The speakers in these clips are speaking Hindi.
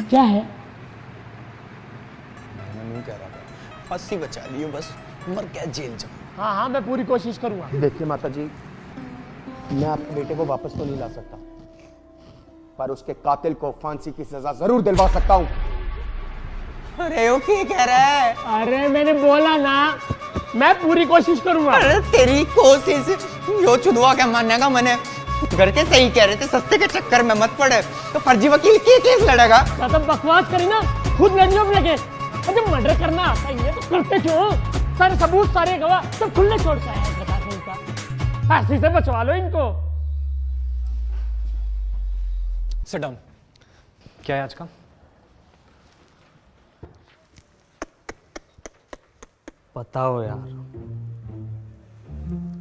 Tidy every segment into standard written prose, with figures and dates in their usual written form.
क्या है? मैं नहीं कह रहा था, फांसी बचा ली बस, मर क्या जेल जाऊं। हाँ हाँ, मैं पूरी कोशिश करूंगा। देखिए माता जी, मैं आपके बेटे को वापस तो नहीं ला सकता, पर उसके कातिल को फांसी की सजा जरूर दिलवा सकता हूँ। अरे वो क्या कह रहा है? अरे मैंने बोला ना, मैं पूरी कोशिश करूंगा। अरे तेरी कोशिश, यो चुदवा क्या मानने का मैंने घर के सही कह रहे थे, सस्ते के चक्कर में मत पड़े, तो फर्जी वकील की केस लड़ेगा। ज्यादा बकवास करी ना, खुद लड़ लो लेके। अरे मर्डर करना आता ही है तो करते क्यों? सारे सबूत, सारे गवाह सब खुले छोड़ता है, बता दो इनका। फांसी से बचवा लो इनको। Sit down. क्या है आज का? बताओ यार,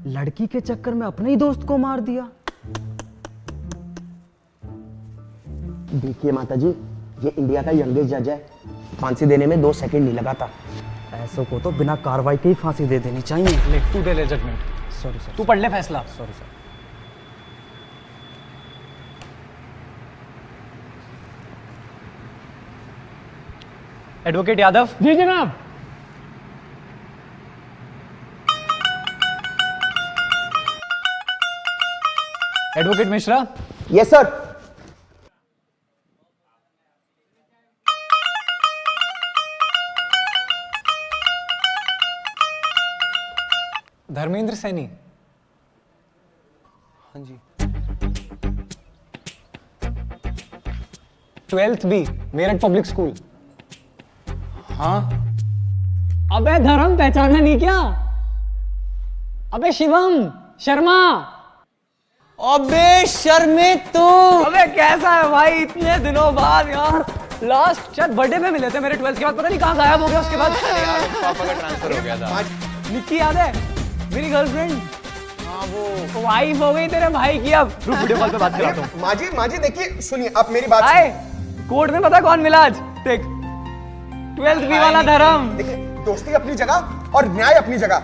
लड़की के चक्कर में अपने ही दोस्त को मार दिया। देखिए माता जी, ये इंडिया का यंगेस्ट जज है, फांसी देने में 2 सेकंड नहीं लगा था। ऐसों को तो बिना कार्रवाई के ही फांसी दे देनी चाहिए। ले तू दे ले जजमेंट। सॉरी सर, तू पढ़ ले फैसला। Sorry sir. एडवोकेट यादव। जी जनाब। Advocate Mishra. Yes sir. Dharmendra Saini. हाँ जी। 12th B, Meerut public school. हाँ अबे धर्म पहचाना नहीं क्या? अबे शिवम शर्मा। अबे शर्मे तू। अबे कैसा है भाई, इतने दिनों बाद यार। लास्ट शायद बर्थडे में मिले थे मेरे 12th के बाद, पता नहीं कहाँ गायब हो गया उसके बाद। यार पापा का ट्रांसफर हो गया था। निक्की याद है, मेरी गर्लफ्रेंड। हाँ वो वाइफ हो गई तेरे भाई की। अब रुक, वीडियो कॉल पे बात कराता हूँ। माँ जी देखिए, सुनिए आप मेरी बात आए कोर्ट में पता कौन मिला आज? देख, 12th बी वाला धर्म। देखिए, दोस्ती अपनी जगह और न्याय अपनी जगह।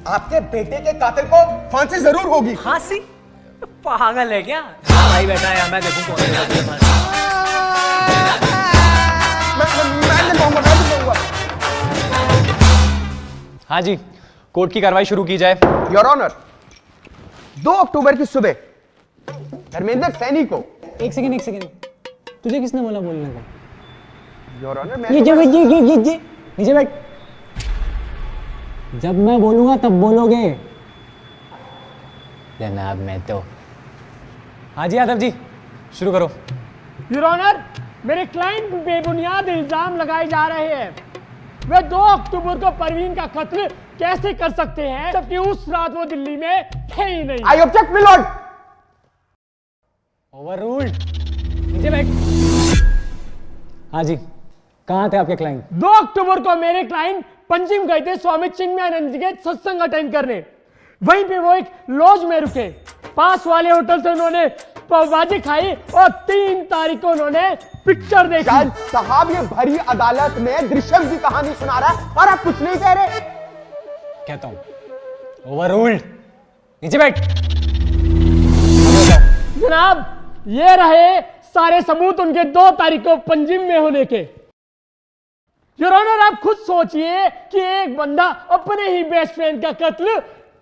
आपके बेटे के कातिल को फांसी जरूर होगी। फांसी? पागल है क्या? भाई बैठा है, मैं देखूं कौन है फांसी। मैं नहीं कहूंगा। हाँ जी, कोर्ट की कार्रवाई शुरू की जाए। योर ऑनर, 2 अक्टूबर की सुबह धर्मेंद्र सैनी को। एक सेकंड, तुझे किसने बोला बोलने को? योर ऑनर, मैं नीचे बैठ, ये नीचे बैठ। जब मैं बोलूंगा तब बोलोगे। जनाब मैं तो। हाँ जी यादव जी, शुरू करो। योर ऑनर, मेरे क्लाइंट पे बेबुनियाद इल्जाम लगाए जा रहे हैं। वे 2 अक्टूबर को परवीन का कत्ल कैसे कर सकते हैं, जबकि उस रात वो दिल्ली में थे ही नहीं। I object my Lord. Overruled. नीचे बैठ। हाँ जी, कहाँ थे आपके क्लाइंट? 2 अक्टूबर को मेरे क्लाइंट पंजिम गए थे स्वामी चिन्मयानंद जी के सत्संग अटेंड करने। वहीं पे वो एक लॉज में रुके। पास वाले होटल से उन्होंने पावभाजी खाई और 3 तारीख को उन्होंने पिक्चर देखी। जज साहब, ये भरी अदालत में दृश्यम की कहानी सुना रहा है और आप कुछ नहीं कह रहे। कहता हूँ ओवररूल्ड। नीचे बैठ। जनाब, ये रहे सारे सबूत उनके 2 तारीख को पंजिम में होने के। योर ऑनर, आप खुद सोचिए कि एक बंदा अपने ही बेस्ट फ्रेंड का कत्ल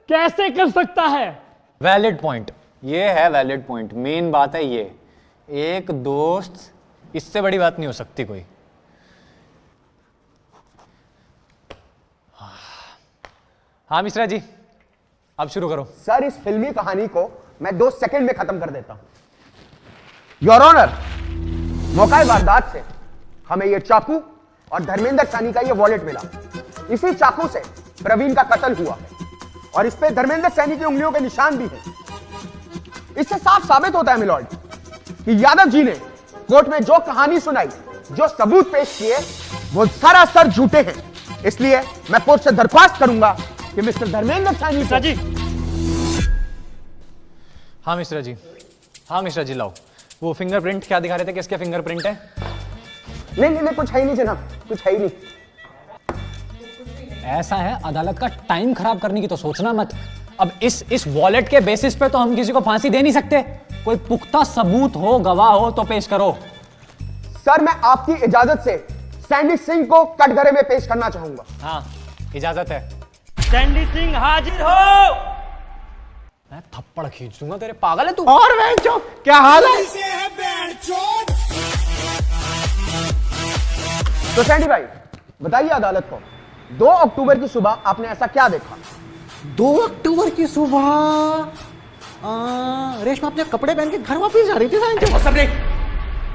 कैसे कर सकता है। वैलिड पॉइंट, ये है वैलिड पॉइंट। मेन बात है ये, एक दोस्त, इससे बड़ी बात नहीं हो सकती कोई। हाँ मिश्रा जी, अब शुरू करो। सर, इस फिल्मी कहानी को मैं 2 सेकंड में खत्म कर देता हूं। योर ऑनर, मौका वारदात से हमें यह चाकू और धर्मेंद्र सैनी का यह वॉलेट मिला। इसी चाकू से प्रवीण का कत्ल हुआ और इस पे धर्मेंद्र सैनी की उंगलियों के निशान भी हैं। इससे साफ साबित होता है मिलॉर्ड कि यादव जी ने कोर्ट में जो कहानी सुनाई, जो सबूत पेश किए, वो सरासर झूठे हैं। इसलिए मैं कोर्ट से दरख्वास्त करूंगा कि मिस्टर धर्मेंद्र सैनी को... जी। हाँ मिश्रा जी, हाँ मिश्रा जी, लाओ वो फिंगरप्रिंट। क्या दिखा रहे थे, किसके फिंगरप्रिंट है? नहीं, कुछ है ही नहीं जनाब, कुछ है ही नहीं। ऐसा है, अदालत का टाइम खराब करने की तो सोचना मत। अब इस वॉलेट के बेसिस पे तो हम किसी को फांसी दे नहीं सकते। कोई पुख्ता सबूत हो, गवाह हो तो पेश करो। सर मैं आपकी इजाजत से सैंडी सिंह को कटघरे में पेश करना चाहूंगा। हाँ, इजाजत है। सैंडी सिंह हाजिर हो। मैं थप्पड़ खींच दूंगा तेरे, पागल है तू। और बेंचो क्या हाल है? तो सैंडी भाई बताइए अदालत को, 2 अक्टूबर की सुबह आपने ऐसा क्या देखा? 2 अक्टूबर की सुबह रेशमा अपने कपड़े पहन के घर वापस जा रही थी। सबने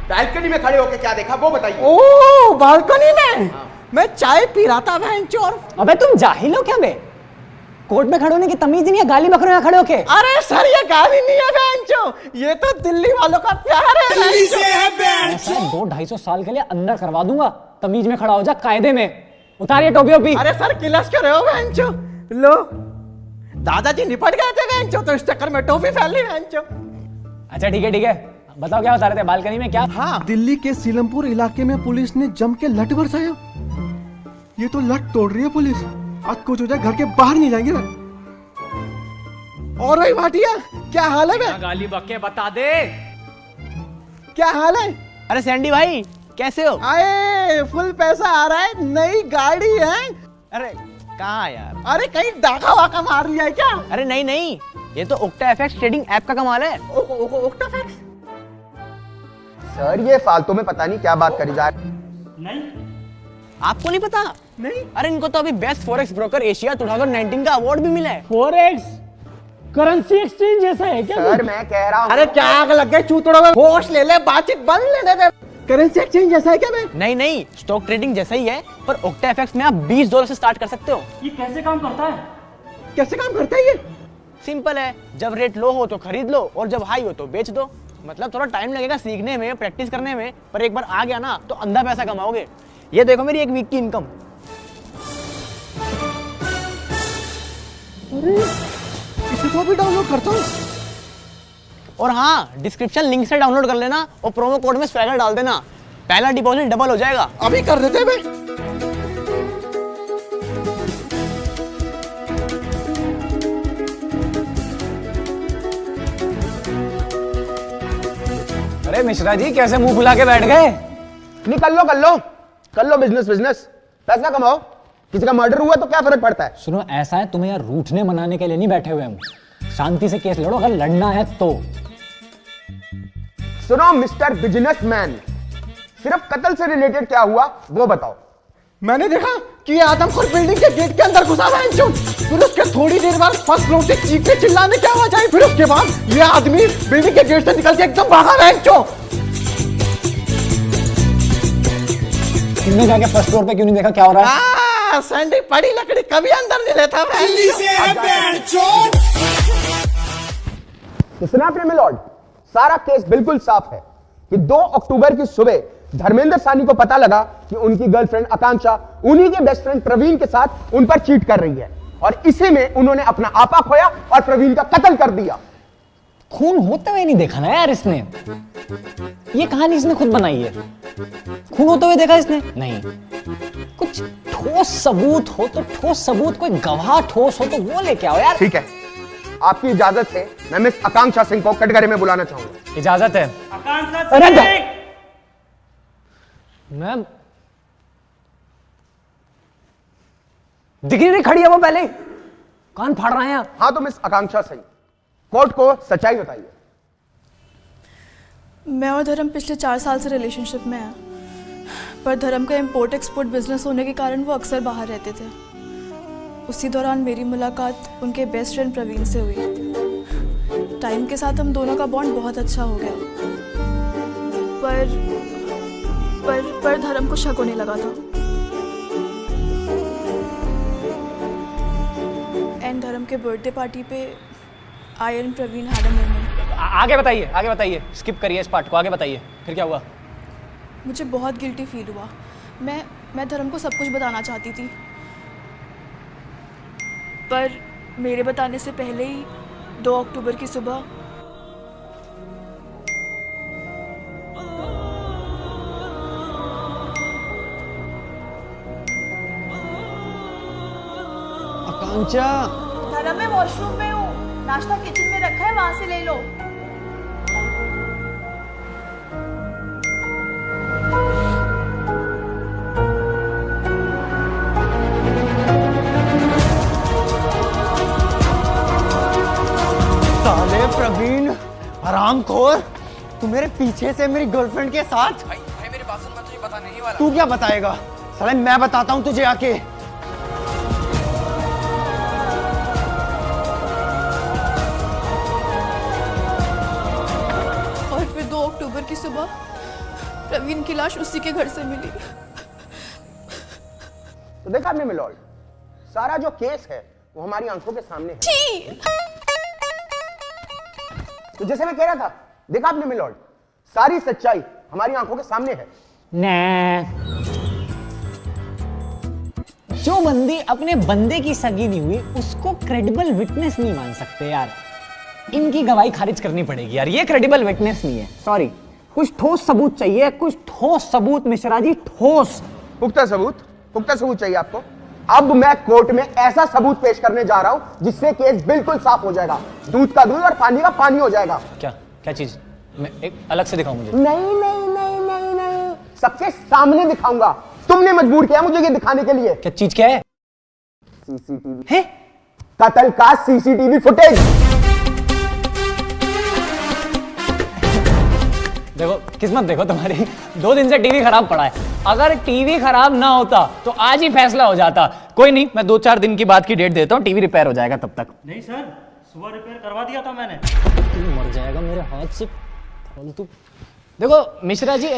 बालकनी में खड़े होकर क्या देखा वो बताइए। ओ बालकनी में मैं चाय पी रहा था और अबे तुम जाहिल हो क्या बे? कोर्ट में खड़े होने की तमीज नहीं है, गाली बकरे में खड़े होके। अरे सर ये गाली नहीं है बेंचो, ये तो दिल्ली वालों का प्यार है। ऐसा 200-250 साल के लिए अंदर करवा दूंगा। तमीज में खड़ा हो जा, कायदे में। उतारिए टोपी ओपी। अरे सर किलस कर रहे हो बेंचो? लो दादाजी निपट गए थे बेंचो, तो इस चक्कर में टोपी फैल ली बेंचो। अच्छा ठीक है, बताओ क्या बता रहे थे बालकनी में? क्या? हाँ दिल्ली के सीलमपुर इलाके में पुलिस ने जम के लठ बरसाया। ये तो लठ तोड़ रही है पुलिस, आज कुछ हो जाए घर के बाहर नहीं जाएंगे। और भाई भाटिया क्या हाल है बे? गाली बके बता दे। क्या हाल है? अरे सैंडी भाई कैसे हो? आए फुल पैसा आ रहा है, नई गाड़ी है। अरे कहाँ यार? अरे कहीं डाका वाका मार लिया है क्या? अरे नहीं, ये तो ओक्टा एफएक्स ट्रेडिंग ऐप का कमाल है। ओक्टाफैक्स? सर ये फालतू में पता नहीं क्या बात करी जा रही। नहीं, आपको नहीं पता? नहीं। अरे इनको तो अभी बेस्ट फॉरेक्स ब्रोकर एशिया 2019 का अवार्ड भी मिला है। फॉरेक्स करेंसी एक्सचेंज जैसा है क्या? सर मैं कह रहा हूँ। अरे क्या आग लग गई चूतड़ों में, होश ले ले, बातचीत बंद लेने दे। करेंसी एक्सचेंज जैसा है क्या बे? नहीं, स्टॉक ट्रेडिंग जैसा ही है, पर ओक्टा एफएक्स में आप $20 से स्टार्ट कर सकते हो। ये कैसे काम करता है? कैसे काम करता है ये? सिंपल है, जब रेट लो हो तो खरीद लो और जब हाई हो तो बेच दो। मतलब थोड़ा टाइम लगेगा सीखने में, प्रैक्टिस करने में, पर एक बार आ गया ना तो अंधा पैसा कमाओगे। ये देखो मेरी एक वीक की इनकम। इसे तो अभी डाउनलोड करता हूँ। और हाँ, डिस्क्रिप्शन लिंक से डाउनलोड कर लेना और प्रोमो कोड में स्वैगर डाल देना, पहला डिपॉजिट डबल हो जाएगा। अभी कर देते बे। अरे मिश्रा जी कैसे मुंह फुला के बैठ गए? नहीं कर लो बिजनेस, पैसा कमाओ। किसी का मर्डर हुआ तो क्या फर्क पड़ता है? सुनो, ऐसा है, तुम्हें यार रूठने मनाने के लिए नहीं बैठे हुए हम। शांति से केस लड़ो अगर लड़ना है तो। सुनो मिस्टर बिजनेसमैन, सिर्फ कत्ल से रिलेटेड क्या हुआ वो बताओ। मैंने देखा कि ये आदमखोर बिल्डिंग के गेट के अंदर घुसा हुआ है। फिर उसके थोड़ी देर बाद फर्स्ट फ्लोर से चीखने चिल्लाने की आवाज आई। फिर उसके बाद ये आदमी बिल्डिंग के गेट से निकल के एकदम भागा है। तुमने जाके फर्स्ट फ्लोर पे क्यों नहीं देखा क्या हो रहा है? सैंडी पड़ी लकड़ी कभी अंदर नहीं लेता। सुना आपने मिलॉर्ड, सारा केस बिल्कुल साफ है कि 2 अक्टूबर की सुबह धर्मेंद्र सानी को पता लगा कि उनकी गर्लफ्रेंड आकांक्षा उन्हीं के बेस्ट फ्रेंड प्रवीण के साथ उन पर चीट कर रही है, और इसी में उन्होंने अपना आपा खोया और प्रवीण का कत्ल कर दिया। खून होते हुए नहीं देखा ना यार इसने। ये कहानी इसने खुद बनाई है। खून होते हुए देखा इसने? नहीं। कुछ ठोस सबूत हो तो ठोस सबूत, कोई गवाह ठोस हो तो वो लेके आओ यार। ठीक है, आपकी इजाजत से मैं मिस आकांक्षा सिंह को कटघरे में बुलाना चाहूंगा। इजाजत है। अरे मैं दिख नहीं खड़ी है वो, पहले कान फाड़ रहे हैं। हाँ तो मिस आकांक्षा सिंह, कोर्ट को सच्चाई बताइए। मैं और धर्म पिछले 4 साल से रिलेशनशिप में हैं, पर धर्म का इंपोर्ट एक्सपोर्ट बिजनेस होने के कारण वो अक्सर बाहर रहते थे। उसी दौरान मेरी मुलाकात उनके बेस्ट फ्रेंड प्रवीण से हुई। टाइम के साथ हम दोनों का बॉन्ड बहुत अच्छा हो गया, पर धर्म को शक होने लगा था। एंड धर्म के बर्थडे पार्टी पे I and Praveen had a moment. आगे बताइए, स्किप करिए इस पार्ट को, आगे बताइए फिर क्या हुआ? मुझे बहुत गिल्टी फील हुआ। मैं धर्म को सब कुछ बताना चाहती थी, पर मेरे बताने से पहले ही 2 अक्टूबर की सुबह कांचा धर्म मैं वॉशरूम में हूँ, नाश्ता किचन में रखा है, वहां से ले लो। साले प्रवीण हरामखोर, तू मेरे पीछे से मेरी गर्लफ्रेंड के साथ। भाई मेरी बात सुन, मैं तुझे बताने नहीं वाला। तू क्या बताएगा? साले मैं बताता हूँ तुझे आके। और फिर 2 अक्टूबर की सुबह प्रवीण की लाश उसी के घर से मिली। तो देखा आपने मिलोल, सारा जो केस है वो हमारी आंखों के सामने है। छी! तो जैसे मैं कह रहा था, देखा आपने मिलोल, सारी सच्चाई हमारी आंखों के सामने है। जो बंदी अपने बंदे की सगी नहीं हुई उसको क्रेडिबल विटनेस नहीं मान सकते यार। इनकी गवाही खारिज करनी पड़ेगी यार, ये क्रेडिबल विटनेस नहीं है। सॉरी, कुछ ठोस सबूत चाहिए, कुछ ठोस सबूत मिश्रा जी, ठोस। पुख्ता सबूत चाहिए आपको? अब मैं कोर्ट में ऐसा सबूत पेश करने जा रहा हूं जिससे केस बिल्कुल साफ हो जाएगा, दूध का दूध और पानी का पानी हो जाएगा। क्या क्या चीज? मैं एक अलग से दिखाऊं मुझे? नहीं, सबके सामने दिखाऊंगा। तुमने मजबूर किया मुझे ये दिखाने के लिए। क्या चीज? क्या है? सीसीटीवी है? कत्ल का सीसीटीवी फुटेज। देखो किस्मत देखो तुम्हारी, 2 दिन से टीवी खराब पड़ा है। अगर टीवी खराब ना होता तो आज ही फैसला हो जाता। कोई नहीं, मैं 2-4 दिन की बाद की डेट देता हूँ, टीवी रिपेयर हो जाएगा तब तक। नहीं सर, सुबह रिपेयर करवा दिया था मैंने। तू मर जाएगा मेरे हाथ से फालतू। देखो मिश्रा जी,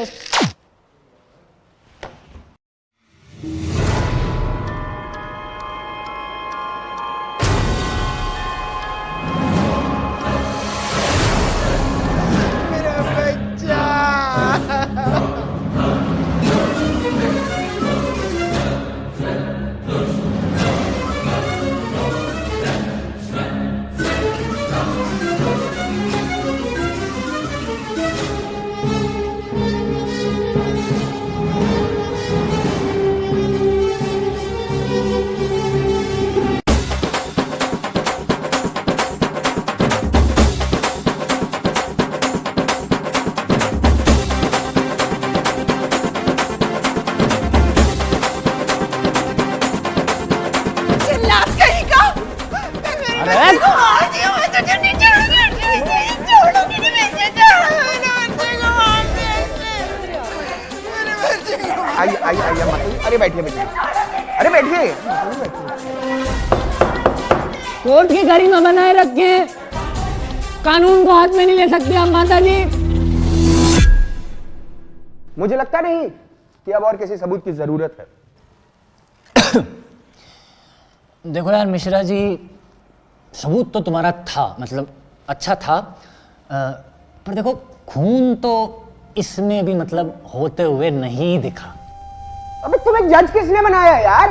आइए मत। अरे बैठिए। अरे बैठिए। कोर्ट की गरिमा बनाए रखे, कानून को हाथ में नहीं ले सकते हम माता जी। मुझे लगता नहीं कि अब और किसी सबूत की जरूरत है। देखो यार मिश्रा जी, सबूत तो तुम्हारा था, मतलब अच्छा था, पर देखो खून तो इसमें भी मतलब होते हुए नहीं दिखा। अबे तुम्हें जज किसने बनाया यार?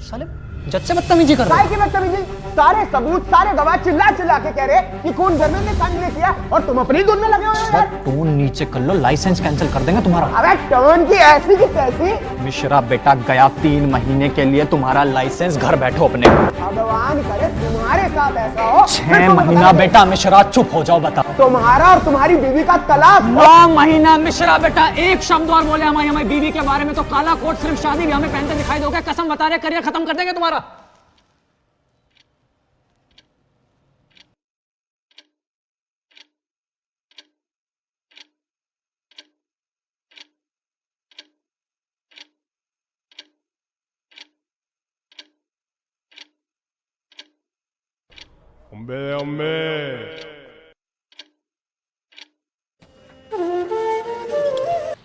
साले जज से बदतमीजी कर रहे हो। की बदतमीजी? सारे सबूत, सारे गवाह चिल्ला के कह रहे कि खून धर्मेंद्र सानी ने किया और तुम अपनी धुन में लगे हुए हो यार। टोन नीचे कर लो, लाइसेंस कैंसिल कर देंगे तुम्हारा। अबे टोन की ऐसी की तैसी। मिश्रा बेटा गया 3 महीने के लिए तुम्हारा लाइसेंस, घर बैठो अपने। भगवान करे तुम्हारे साथ ऐसा हो। 6 महीना बेटा मिश्रा, चुप हो जाओ। बता, तुम्हारा और तुम्हारी बीवी का तलाक। 9 महीना मिश्रा बेटा, एक शब्द और बोले हमारी बीवी के बारे में तो काला कोट सिर्फ शादी भी हमें पहनते दिखाई दोगे। कसम बता रहे, करियर खत्म कर देंगे तुम्हारा।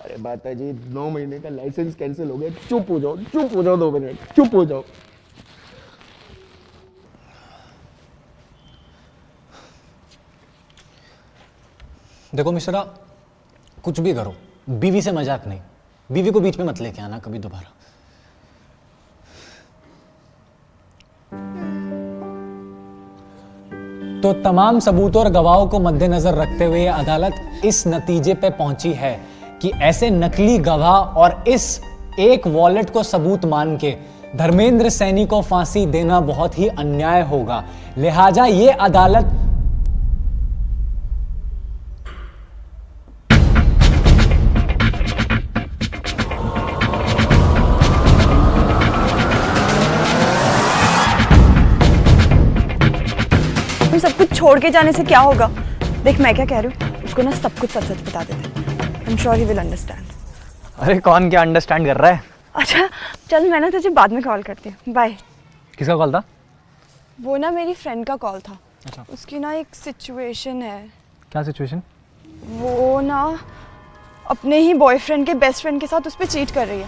अरे माता जी, 9 महीने का लाइसेंस कैंसिल हो गया। चुप हो जाओ 2 मिनट, चुप हो जाओ। देखो मिश्रा, कुछ भी करो, बीवी से मजाक नहीं। बीवी को बीच में मत लेके आना कभी दोबारा। तो तमाम सबूतों और गवाहों को मद्देनजर रखते हुए अदालत इस नतीजे पे पहुंची है कि ऐसे नकली गवाह और इस एक वॉलेट को सबूत मान के धर्मेंद्र सैनी को फांसी देना बहुत ही अन्याय होगा, लिहाजा ये अदालत हम सब कुछ छोड़ के जाने से क्या होगा? देख मैं क्या कह रही हूँ, उसको ना सब कुछ सच सच बता देते। आई am sure he will understand. अरे कौन क्या अंडरस्टैंड कर रहा है? अच्छा चल, मैं ना तुझे बाद में कॉल करती हूँ, बाय। किसका कॉल था? वो ना मेरी फ्रेंड का कॉल था। अच्छा। उसकी ना एक सिचुएशन है। क्या सिचुएशन? वो ना अपने ही बॉयफ्रेंड के बेस्ट फ्रेंड के साथ उस पर चीट कर रही है।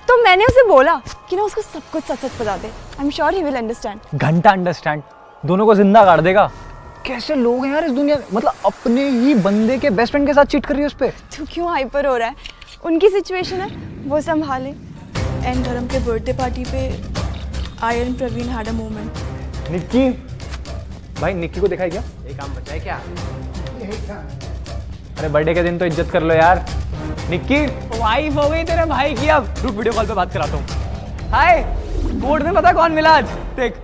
तो मैंने उसे बोला कि ना उसको सब कुछ सच सच बता दे। I am sure he will understand. घंटा अंडरस्टैंड, दोनों को जिंदा गाड़ देगा। कैसे लोग हैं यार इस दुनिया में, मतलब अपने ही बंदे के बेस्ट फ्रेंड के साथ चीट कर रही है उस पे। तू क्यों हाइपर हो रहा है? उनकी सिचुएशन है, वो संभाले। एंड धर्म के बर्थडे पार्टी पे I and Praveen had a moment. Nikki भाई, निक्की को देखा है क्या? ये काम बचा है क्या? अरे बर्थडे के दिन तो इज्जत कर लो यार। निक्की वाइफ हो गई तेरे भाई की, अब रुक वीडियो कॉल पे बात कराता हूँ। हाय, कोर्ट में पता कौन मिला आज? देख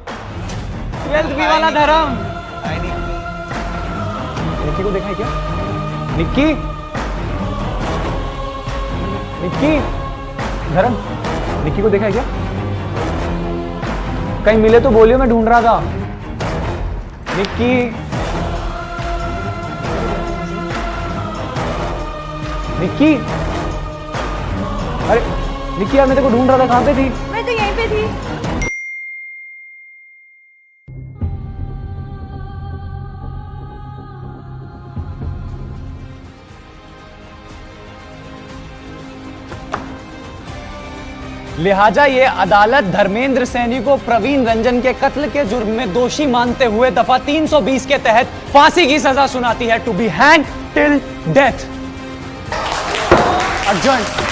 12th बी वाला धर्म। निक्की को देखा है क्या? निक्की निक्की धर्म, निक्की को देखा है क्या? कहीं मिले तो बोलियो, मैं ढूंढ रहा था। निक्की निक्की, अरे निक्की यार, मैं तेरे को ढूंढ रहा था, कहाँ पे थी? मैं तो यहीं पे थी। लिहाजा ये अदालत धर्मेंद्र सैनी को प्रवीण रंजन के कत्ल के जुर्म में दोषी मानते हुए दफा 320 के तहत फांसी की सजा सुनाती है, to be hang till death. Urgent.